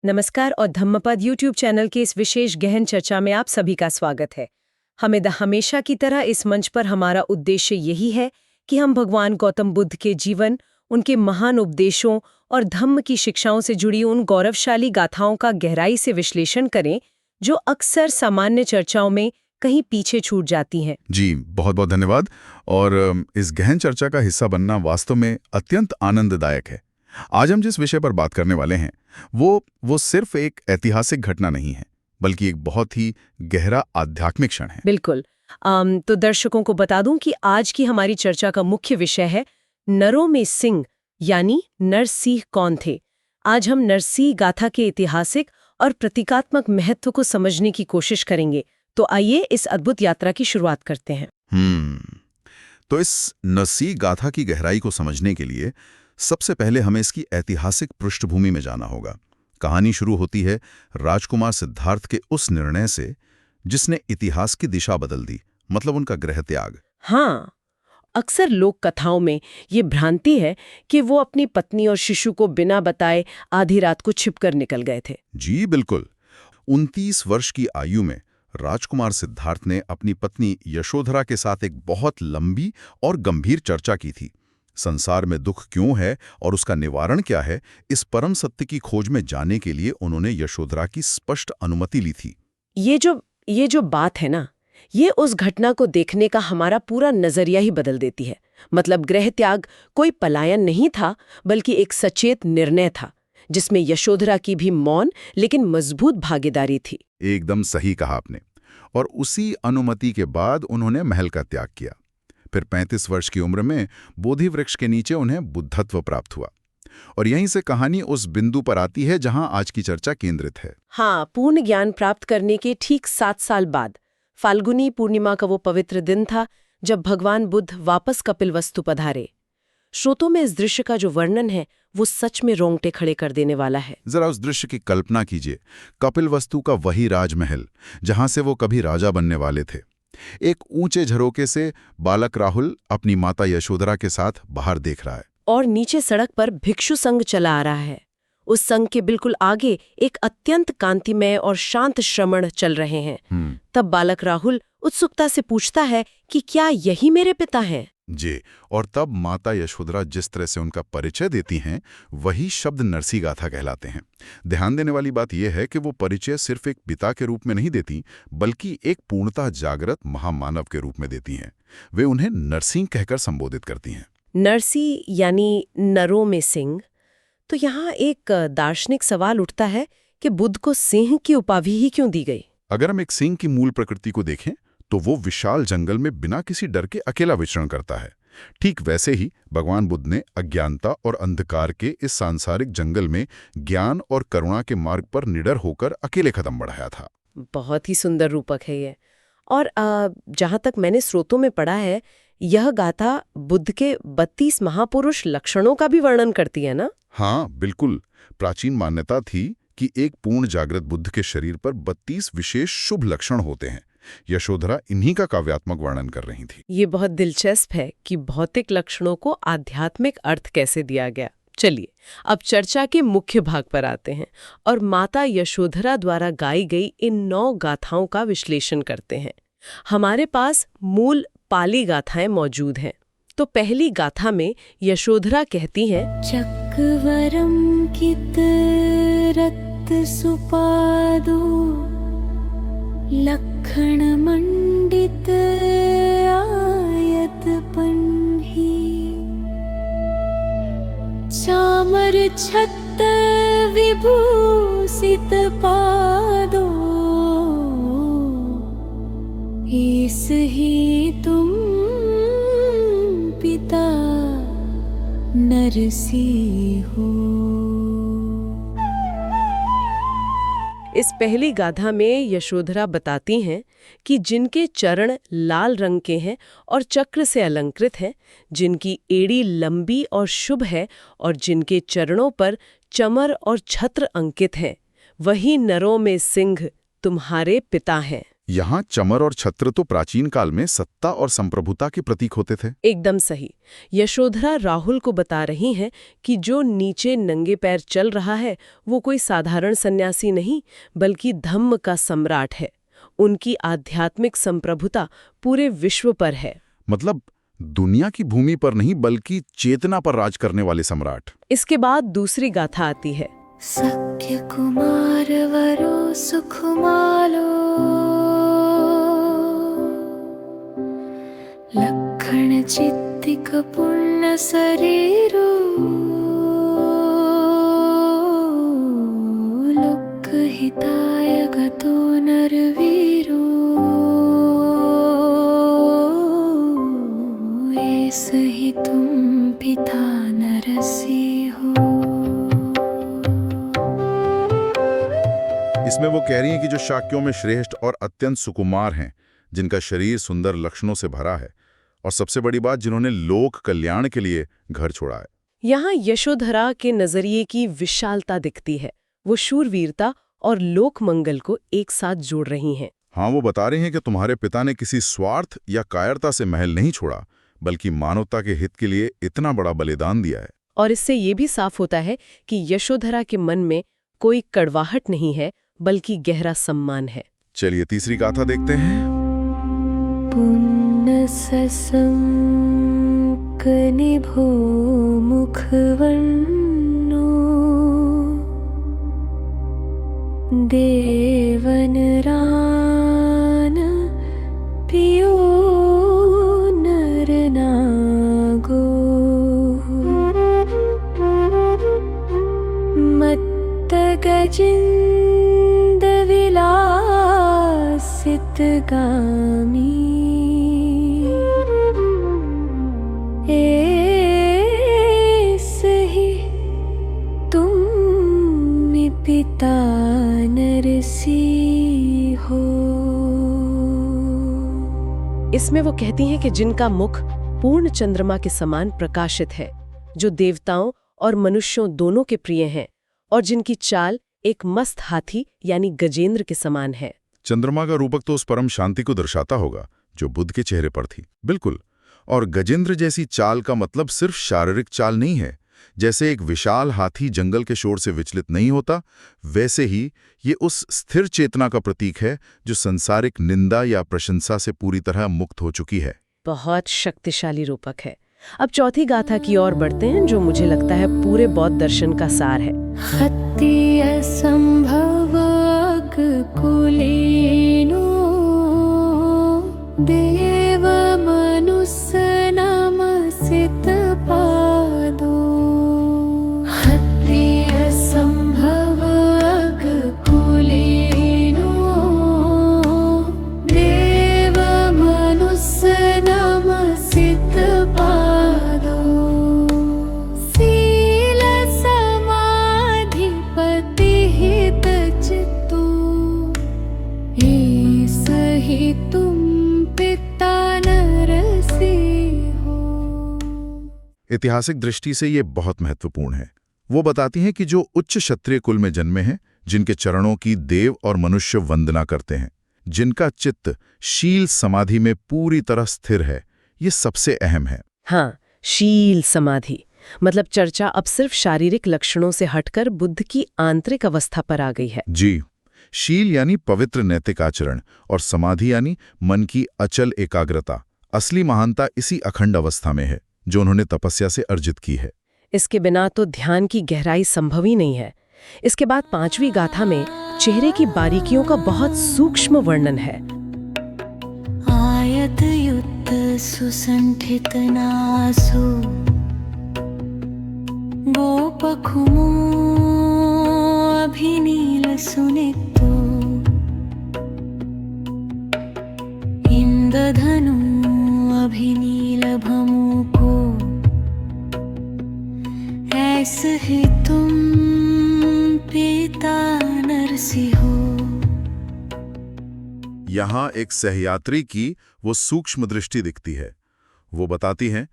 नमस्कार और Dhammapada YouTube channel के इस विशेष गहन चर्चा में आप सभी का स्वागत है। हमेशा की तरह इस मंच पर हमारा उद्देश्य यही है कि हम भगवान गौतम बुद्ध के जीवन, उनके महान उपदेशों और धम्म की शिक्षाओं से जुड़ी उन गौरवशाली गाथाओं का गहराई से विश्लेषण करें, जो अक्सर सामान्य चर्चाओं में कहीं पीछे छूट जाती हैं। जी, बहुत बहुत धन्यवाद। और इस गहन चर्चा का हिस्सा बनना वास्तव में अत्यंत आनंददायक है। आज हम जिस विषय पर बात करने वाले हैं वो सिर्फ एक ऐतिहासिक घटना नहीं है, बल्कि एक बहुत ही गहरा आध्यात्मिक क्षण है। बिल्कुल। तो दर्शकों को बता दूं कि आज की हमारी चर्चा का मुख्य विषय है नरों में सिंह, यानी नरसिंह कौन थे। आज हम नरसिंह गाथा के ऐतिहासिक और प्रतीकात्मक महत्व को समझने की कोशिश करेंगे। तो आइए इस अद्भुत यात्रा की शुरुआत करते हैं। तो इस नरसिंह गाथा की गहराई को समझने के लिए सबसे पहले हमें इसकी ऐतिहासिक पृष्ठभूमि में जाना होगा। कहानी शुरू होती है राजकुमार सिद्धार्थ के उस निर्णय से जिसने इतिहास की दिशा बदल दी, मतलब उनका गृह त्याग। हाँ, अक्सर लोक कथाओं में ये भ्रांति है कि वो अपनी पत्नी और शिशु को बिना बताए आधी रात को छिपकर निकल गए थे। जी बिल्कुल। 29 वर्ष की आयु में राजकुमार सिद्धार्थ ने अपनी पत्नी यशोधरा के साथ एक बहुत लंबी और गंभीर चर्चा की थी। संसार में दुख क्यों है और उसका निवारण क्या है, इस परम सत्य की खोज में जाने के लिए उन्होंने यशोधरा की स्पष्ट अनुमति ली थी। ये जो बात है ना, ये उस घटना को देखने का हमारा पूरा नजरिया ही बदल देती है। मतलब गृह त्याग कोई पलायन नहीं था, बल्कि एक सचेत निर्णय था, जिसमें यशोधरा की भी मौन लेकिन मजबूत भागीदारी थी। एकदम सही कहा आपने। और उसी अनुमति के बाद उन्होंने महल का त्याग किया। फिर 35 वर्ष की उम्र में बोधि वृक्ष के नीचे उन्हें बुद्धत्व प्राप्त हुआ। और यहीं से कहानी उस बिंदु पर आती है जहां आज की चर्चा केंद्रित है। हाँ, पूर्ण ज्ञान प्राप्त करने के ठीक 7 साल बाद फाल्गुनी पूर्णिमा का वो पवित्र दिन था जब भगवान बुद्ध वापस कपिलवस्तु पधारे। श्रोतों में इस दृश्य का जो वर्णन है वो सच में रोंगटे खड़े कर देने वाला है। जरा उस दृश्य की कल्पना कीजिए। कपिलवस्तु का वही राजमहल जहां से वो कभी राजा बनने वाले थे। एक ऊंचे झरोके से बालक राहुल अपनी माता यशोधरा के साथ बाहर देख रहा है, और नीचे सड़क पर भिक्षु संघ चला आ रहा है। उस संघ के बिल्कुल आगे एक अत्यंत कांतिमय और शांत श्रमण चल रहे हैं। तब बालक राहुल उत्सुकता से पूछता है कि क्या यही मेरे पिता हैं? जी। और तब माता यशोधरा जिस तरह से उनका परिचय देती हैं, वही शब्द नरसिंह गाथा कहलाते हैं। ध्यान देने वाली बात यह है कि वो परिचय सिर्फ एक पिता के रूप में नहीं देती, बल्कि एक पूर्णतः जागृत महामानव के रूप में देती हैं। वे उन्हें नरसिंह कहकर संबोधित करती हैं। नरसिंह यानी नरों में सिंह। तो यहाँ एक दार्शनिक सवाल उठता है कि बुद्ध को सिंह की उपाधि ही क्यों दी गई? अगर हम एक सिंह की मूल प्रकृति को देखें तो वो विशाल जंगल में बिना किसी डर के अकेला विचरण करता है। ठीक वैसे ही भगवान बुद्ध ने अज्ञानता और अंधकार के इस सांसारिक जंगल में ज्ञान और करुणा के मार्ग पर निडर होकर अकेले कदम बढ़ाया था। बहुत ही सुंदर रूपक है ये। और जहाँ तक मैंने स्रोतों में पढ़ा है, यह गाथा बुद्ध के 32 महापुरुष लक्षणों का भी वर्णन करती है ना? हाँ बिल्कुल। प्राचीन मान्यता थी कि एक पूर्ण जागृत बुद्ध के शरीर पर 32 विशेष शुभ लक्षण होते हैं। यशोधरा इन्हीं का काव्यात्मक वर्णन कर रही थी। ये बहुत दिलचस्प है कि भौतिक लक्षणों को आध्यात्मिक अर्थ कैसे दिया गया। चलिए अब चर्चा के मुख्य भाग पर आते हैं और माता यशोधरा द्वारा गाई गई इन 9 गाथाओं का विश्लेषण करते हैं। हमारे पास मूल पाली गाथाएं मौजूद हैं। तो पहली गाथा में यशोधरा कहती हैं, चक्रवरम कित रक्त सुपादो लक्षण मंडित आयत पन्ही चामर छत्त विभूषित पादो इस ही तुम पिता नरसिंह हो। इस पहली गाथा में यशोधरा बताती हैं कि जिनके चरण लाल रंग के हैं और चक्र से अलंकृत हैं, जिनकी एड़ी लंबी और शुभ है और जिनके चरणों पर चमर और छत्र अंकित हैं, वही नरों में सिंह तुम्हारे पिता हैं। यहाँ चमर और छत्र तो प्राचीन काल में सत्ता और संप्रभुता के प्रतीक होते थे। एकदम सही। यशोधरा राहुल को बता रही हैं कि जो नीचे नंगे पैर चल रहा है वो कोई साधारण सन्यासी नहीं, बल्कि धम्म का सम्राट है। उनकी आध्यात्मिक संप्रभुता पूरे विश्व पर है। मतलब दुनिया की भूमि पर नहीं बल्कि चेतना पर राज करने वाले सम्राट। इसके बाद दूसरी गाथा आती है। सख्य कुमार वरो सुखमालो लक्षण चित्तिक पुण्य शरीरो लोक हिताय गतो नरवीरो ऐस ही तुम पिता नरसी हो। इसमें वो कह रही हैं कि जो शाक्यों में श्रेष्ठ और अत्यंत सुकुमार हैं, जिनका शरीर सुंदर लक्षणों से भरा है, और सबसे बड़ी बात जिन्होंने लोक कल्याण के लिए घर छोड़ा है। यहाँ यशोधरा के नजरिए की विशालता दिखती है। वो शूरवीरता और लोक मंगल को एक साथ जोड़ रही हैं। हाँ, वो बता रहे हैं कि तुम्हारे पिता ने किसी स्वार्थ या कायरता से महल नहीं छोड़ा, बल्कि मानवता के हित के लिए इतना बड़ा बलिदान दिया है। और इससे ये भी साफ होता है कि यशोधरा के मन में कोई कड़वाहट नहीं है, बल्कि गहरा सम्मान है। चलिए तीसरी गाथा देखते हैं। पुण्य ससंक निभो मुखवन्नो देवन रान पियो नरनागो मत्त गजिंद विलासित गामी पिता नरसी हो। इसमें वो कहती हैं कि जिनका मुख पूर्ण चंद्रमा के समान प्रकाशित है, जो देवताओं और मनुष्यों दोनों के प्रिय हैं, और जिनकी चाल एक मस्त हाथी यानी गजेंद्र के समान है। चंद्रमा का रूपक तो उस परम शांति को दर्शाता होगा जो बुद्ध के चेहरे पर थी। बिल्कुल। और गजेंद्र जैसी चाल का मतलब सिर्फ शारीरिक चाल नहीं है। जैसे एक विशाल हाथी जंगल के शोर से विचलित नहीं होता, वैसे ही ये उस स्थिर चेतना का प्रतीक है जो संसारिक निंदा या प्रशंसा से पूरी तरह मुक्त हो चुकी है। बहुत शक्तिशाली रूपक है। अब चौथी गाथा की ओर बढ़ते हैं, जो मुझे लगता है पूरे बौद्ध दर्शन का सार है। हत्ति असंभव कुलीनो देव मनुष्य नमसित पादो हत्ति असंभव कुलीनो देव मनुष्य नमसित पादो शील समाधिपति हित चित्तो सही तुम पिता नरसी हो। ऐतिहासिक दृष्टि से ये बहुत महत्वपूर्ण है। वो बताती हैं कि जो उच्च क्षत्रिय कुल में जन्मे हैं, जिनके चरणों की देव और मनुष्य वंदना करते हैं, जिनका चित्त शील समाधि में पूरी तरह स्थिर है, ये सबसे अहम है। हाँ, शील समाधि मतलब चर्चा अब सिर्फ शारीरिक लक्षणों से हटकर बुद्ध की आंतरिक अवस्था पर आ गई है। जी, शील यानी पवित्र नैतिक आचरण और समाधि यानी मन की अचल एकाग्रता। असली महानता इसी अखंड अवस्था में है जो उन्होंने तपस्या से अर्जित की है। इसके बिना तो ध्यान की गहराई संभव ही नहीं है। इसके बाद पांचवी गाथा में चेहरे की बारीकियों का बहुत सूक्ष्म वर्णन है। आयत युक्त सुसंठित नासु गोपखुमो अभिनील सुनितो इंद्रधनु अभिनील भमुको ऐसे ही तुम पिता नरसी हो। यहाँ एक सहयात्री की वो सूक्ष्म दृष्टि दिखती है। वो बताती हैं,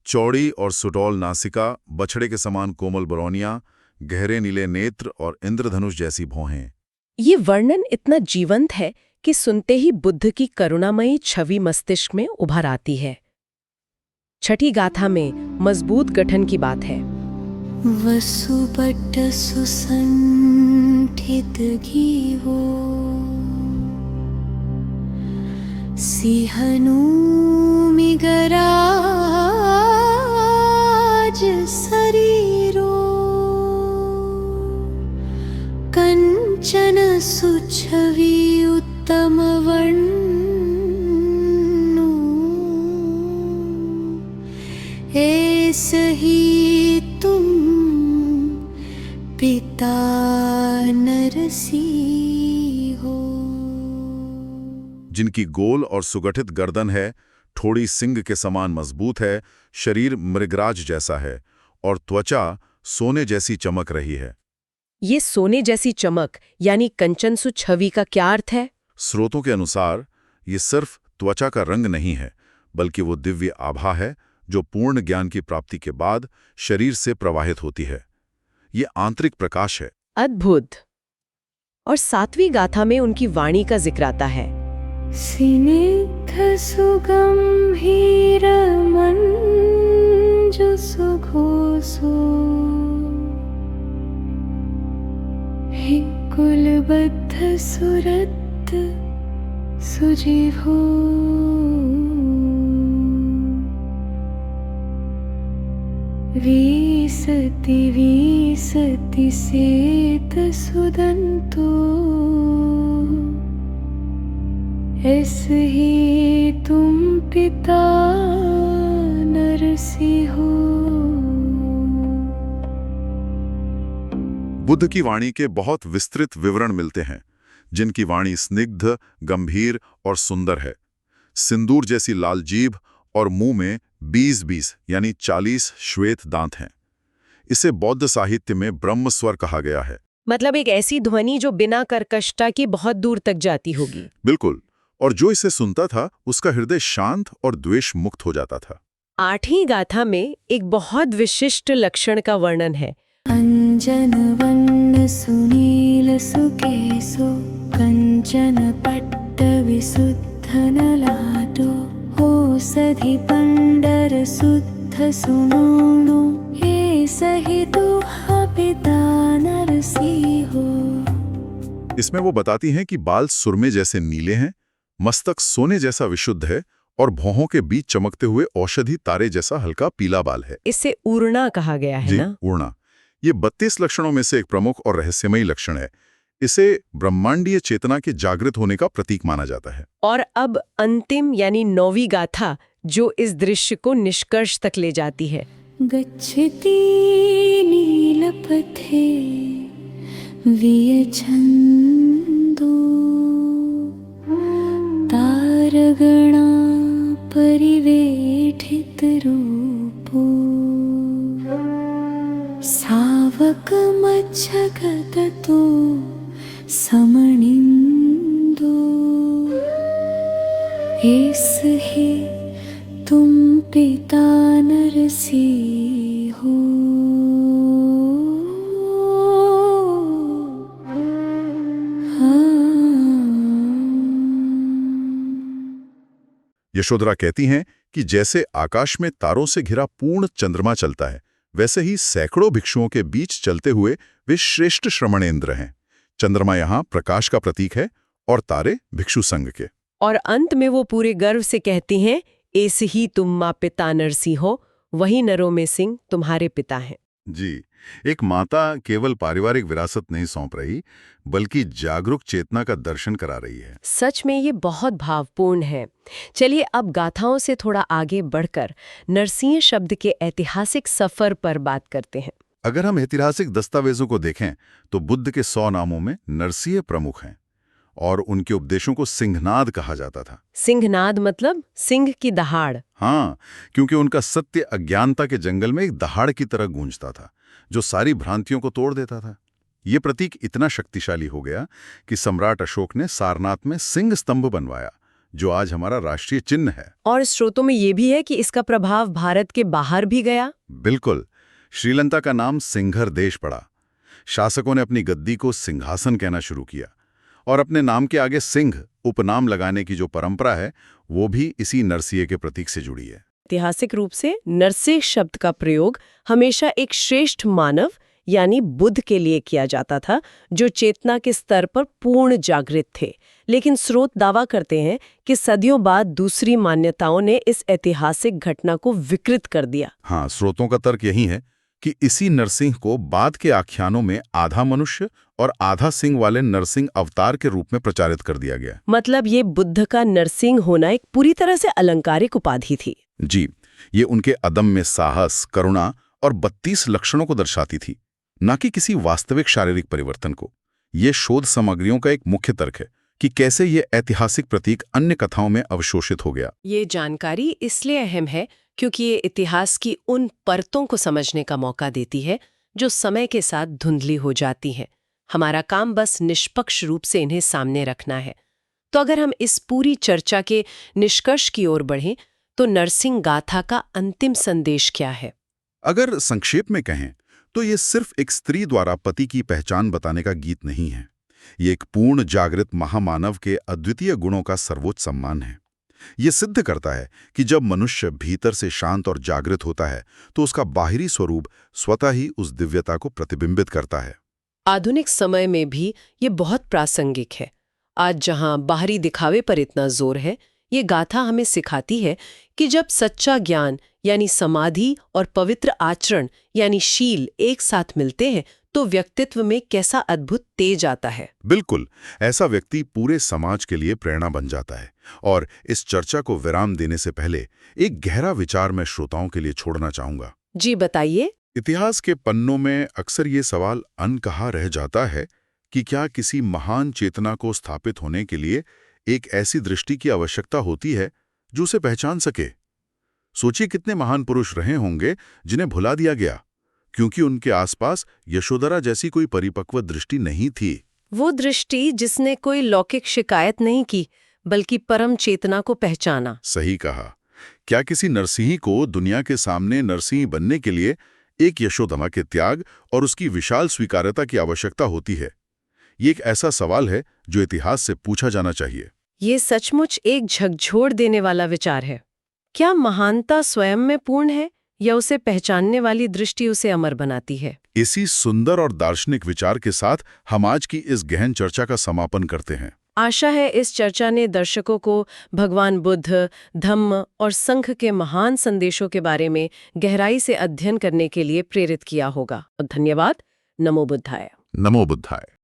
चौड़ी और सुडौल नासिका, बछड़े के समान कोमल बरौनियां, गहरे नीले नेत्र और इंद्रधनुष जैसी भौहें। ये वर्णन इतना जीवंत है कि सुनते ही बुद्ध की करुणामयी छवि मस्तिष्क में उभर आती है। छठी गाथा में मजबूत गठन की बात है। वसुपट सुसंठित गीवो सिंहनूमिगराज शरीरो कंचन सुछवि उत्तम वर्णो ऐसे ही तुम पिता नरसी हो। जिनकी गोल और सुगठित गर्दन है, ठोड़ी सिंह के समान मजबूत है, शरीर मृगराज जैसा है और त्वचा सोने जैसी चमक रही है। ये सोने जैसी चमक यानी कंचनसु छवि का क्या अर्थ है? स्रोतों के अनुसार ये सिर्फ त्वचा का रंग नहीं है, बल्कि वो दिव्य आभा है जो पूर्ण ज्ञान की प्राप्ति के बाद शरीर से प्रवाहित होती है। ये आंतरिक प्रकाश है। अद्भुत। और 7वीं गाथा में उनकी वाणी का जिक्र आता है। स्निग्ध सुगंभीर मंजु सुघोषो हि कुलबद्ध सुरत सुजीवो वीसति वीसति सेत सुदंतो ऐसे ही तुम पिता नरसी हो। बुद्ध की वाणी के बहुत विस्तृत विवरण मिलते हैं, जिनकी वाणी स्निग्ध, गंभीर और सुंदर है। सिंदूर जैसी लाल जीभ और मुंह में 20 यानी 40 श्वेत दांत हैं। इसे बौद्ध साहित्य में ब्रह्म स्वर कहा गया है। मतलब एक ऐसी ध्वनि जो बिना कर्कशता की बहुत दूर तक जाती होगी। बिल्कुल। और जो इसे सुनता था उसका हृदय शांत और द्वेष मुक्त हो जाता था। 8वीं गाथा में एक बहुत विशिष्ट लक्षण का वर्णन है। अंजन वन्न सुनील सुकेशो कंचन पट्ट विशुद्ध नलाटो औषधि पंडर शुद्ध सुनोणो हे सहि दुहा पिता नरसी हो। इसमें वो बताती हैं कि बाल सुरमे जैसे नीले हैं, मस्तक सोने जैसा विशुद्ध है और भौहों के बीच चमकते हुए औषधि तारे जैसा हल्का पीला बाल है। इसे ऊर्णा कहा गया है जी, ना? ऊर्णा। ये 32 लक्षणों में से एक प्रमुख और रहस्यमयी लक्षण है। इसे ब्रह्मांडीय चेतना के जागृत होने का प्रतीक माना जाता है। और अब अंतिम यानी 9वीं गाथा जो इस दृश्य को निष्कर्ष तक ले जाती है। गच्छति नीलपथे वियच्छन्दो तारगणा परिवेठित रूपो सावकमच्छगतो समणिन्दो ऐसे ही तुम पिता नरसी हो। यशोधरा कहती हैं कि जैसे आकाश में तारों से घिरा पूर्ण चंद्रमा चलता है, वैसे ही सैकड़ों भिक्षुओं के बीच चलते हुए वे श्रेष्ठ श्रवणेंद्र हैं। चंद्रमा यहाँ प्रकाश का प्रतीक है और तारे भिक्षु संघ के। और अंत में वो पूरे गर्व से कहती हैं, ऐसे ही तुम माँ पिता नरसी हो, वही नरों में सिंह तुम्हारे पिता हैं। जी, एक माता केवल पारिवारिक विरासत नहीं सौंप रही, बल्कि जागरूक चेतना का दर्शन करा रही है। सच में ये बहुत भावपूर्ण है। चलिए अब गाथाओं से थोड़ा आगे बढ़कर नरसिंह शब्द के ऐतिहासिक सफर पर बात करते हैं। अगर हम ऐतिहासिक दस्तावेजों को देखें तो बुद्ध के 100 नामों में नरसिंह प्रमुख हैं और उनके उपदेशों को सिंहनाद कहा जाता था। सिंहनाद मतलब सिंह की दहाड़। हाँ, क्योंकि उनका सत्य अज्ञानता के जंगल में एक दहाड़ की तरह गूंजता था, जो सारी भ्रांतियों को तोड़ देता था। ये प्रतीक इतना शक्तिशाली हो गया कि सम्राट अशोक ने सारनाथ में सिंह स्तंभ बनवाया, जो आज हमारा राष्ट्रीय चिन्ह है। और स्रोतों में ये भी है कि इसका प्रभाव भारत के बाहर भी गया। बिल्कुल। श्रीलंका का नाम सिंघर देश पड़ा। शासकों ने अपनी गद्दी को सिंहासन कहना शुरू किया और अपने नाम के आगे सिंह उपनाम लगाने की जो परंपरा है वो भी इसी नरसिंह के प्रतीक से जुड़ी है। ऐतिहासिक रूप से नरसिंह शब्द का प्रयोग हमेशा एक श्रेष्ठ मानव यानी बुद्ध के लिए किया जाता था, जो चेतना के स्तर पर पूर्ण जागृत थे। लेकिन स्रोत दावा करते हैं कि सदियों बाद दूसरी मान्यताओं ने इस ऐतिहासिक घटना को विकृत कर दिया। हाँ, स्रोतों का तर्क यही है कि इसी नरसिंह को बाद के आख्यानों में आधा मनुष्य और आधा सिंह वाले नरसिंह अवतार के रूप में प्रचारित कर दिया गया। मतलब ये बुद्ध का नरसिंह होना एक पूरी तरह से अलंकारिक उपाधि थी। जी, ये उनके अदम्य साहस, करुणा और 32 लक्षणों को दर्शाती थी, न कि किसी वास्तविक शारीरिक परिवर्तन को। ये शोध सामग्रियों का एक मुख्य तर्क है कि कैसे ये ऐतिहासिक प्रतीक अन्य कथाओं में अवशोषित हो गया। ये जानकारी इसलिए अहम है क्योंकि ये इतिहास की उन परतों को समझने का मौका देती है जो समय के साथ धुंधली हो जाती हैं। हमारा काम बस निष्पक्ष रूप से इन्हें सामने रखना है। तो अगर हम इस पूरी चर्चा के निष्कर्ष की ओर बढ़ें तो नरसिंह गाथा का अंतिम संदेश क्या है? अगर संक्षेप में कहें तो ये सिर्फ एक स्त्री द्वारा पति की पहचान बताने का गीत नहीं है। ये एक पूर्ण जागृत महामानव के अद्वितीय गुणों का सर्वोच्च सम्मान है। ये सिद्ध करता है कि जब मनुष्य भीतर से शांत और जागृत होता है तो उसका बाहरी स्वरूप स्वतः ही उस दिव्यता को प्रतिबिंबित करता है। आधुनिक समय में भी ये बहुत प्रासंगिक है। आज जहां बाहरी दिखावे पर इतना जोर है, ये गाथा हमें सिखाती है कि जब सच्चा ज्ञान यानी समाधि और पवित्र आचरण यानी शील एक साथ मिलते हैं तो व्यक्तित्व में कैसा अद्भुत तेज आता है। बिल्कुल, ऐसा व्यक्ति पूरे समाज के लिए प्रेरणा बन जाता है। और इस चर्चा को विराम देने से पहले एक गहरा विचार मैं श्रोताओं के लिए छोड़ना चाहूंगा। जी बताइए। इतिहास के पन्नों में अक्सर ये सवाल अनकहा रह जाता है कि क्या किसी महान चेतना को स्थापित होने के लिए एक ऐसी दृष्टि की आवश्यकता होती है जो उसे पहचान सके। सोचिए कितने महान पुरुष रहे होंगे जिन्हें भुला दिया गया क्योंकि उनके आसपास यशोधरा जैसी कोई परिपक्व दृष्टि नहीं थी। वो दृष्टि जिसने कोई लौकिक शिकायत नहीं की बल्कि परम चेतना को पहचाना। सही कहा। क्या किसी नरसिंह को दुनिया के सामने नरसिंह बनने के लिए एक यशोधरा के त्याग और उसकी विशाल स्वीकार्यता की आवश्यकता होती है? ये एक ऐसा सवाल है जो इतिहास से पूछा जाना चाहिए। ये सचमुच एक झकझोर देने वाला विचार है। क्या महानता स्वयं में पूर्ण है या उसे पहचानने वाली दृष्टि उसे अमर बनाती है? इसी सुंदर और दार्शनिक विचार के साथ हम आज की इस गहन चर्चा का समापन करते हैं। आशा है इस चर्चा ने दर्शकों को भगवान बुद्ध, धम्म और संघ के महान संदेशों के बारे में गहराई से अध्ययन करने के लिए प्रेरित किया होगा। धन्यवाद। नमो बुद्धाय। नमो बुद्धाय।